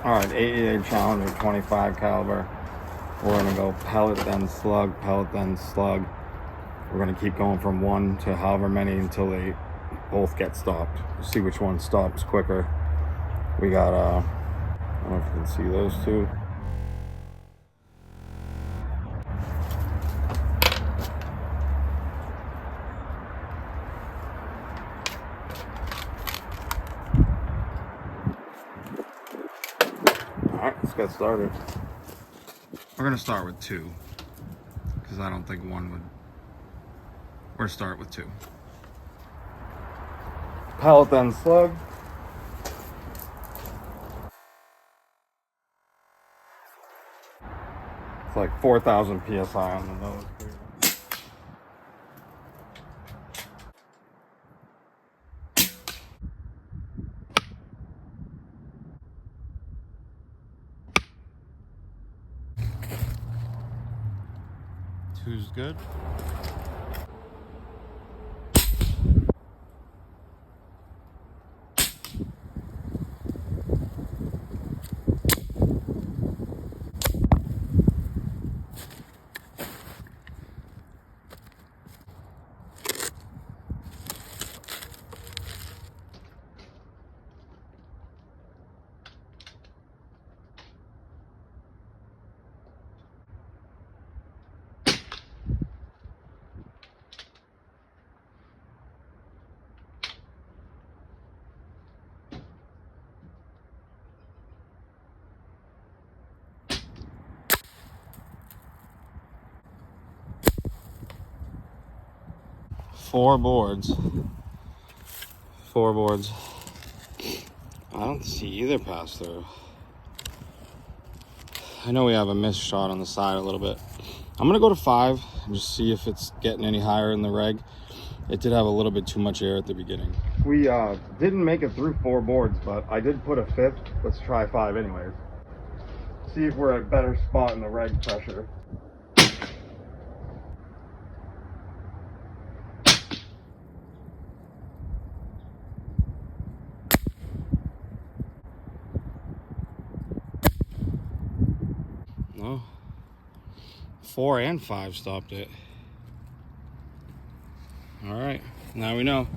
All right, AEA Challenger 25 caliber. We're gonna go pellet then slug, pellet then slug. We're gonna keep going from 1 to however many until they both get stopped. See which one stops quicker. We got I don't know if you can see those two. Alright, let's get started. We're gonna start with 2, because I don't think 1 would. Or start with 2. Pellet then slug. It's like 4,000 PSI on the nose. Two's good. Four boards. I don't see either pass through. I know we have a missed shot on the side a little bit. I'm gonna go to 5 and just see if it's getting any higher in the reg. It did have a little bit too much air at the beginning. We didn't make it through 4 boards, but I did put a 5th. Let's try 5 anyways. See if we're at a better spot in the reg pressure. No. 4 and 5 stopped it. All right, now we know.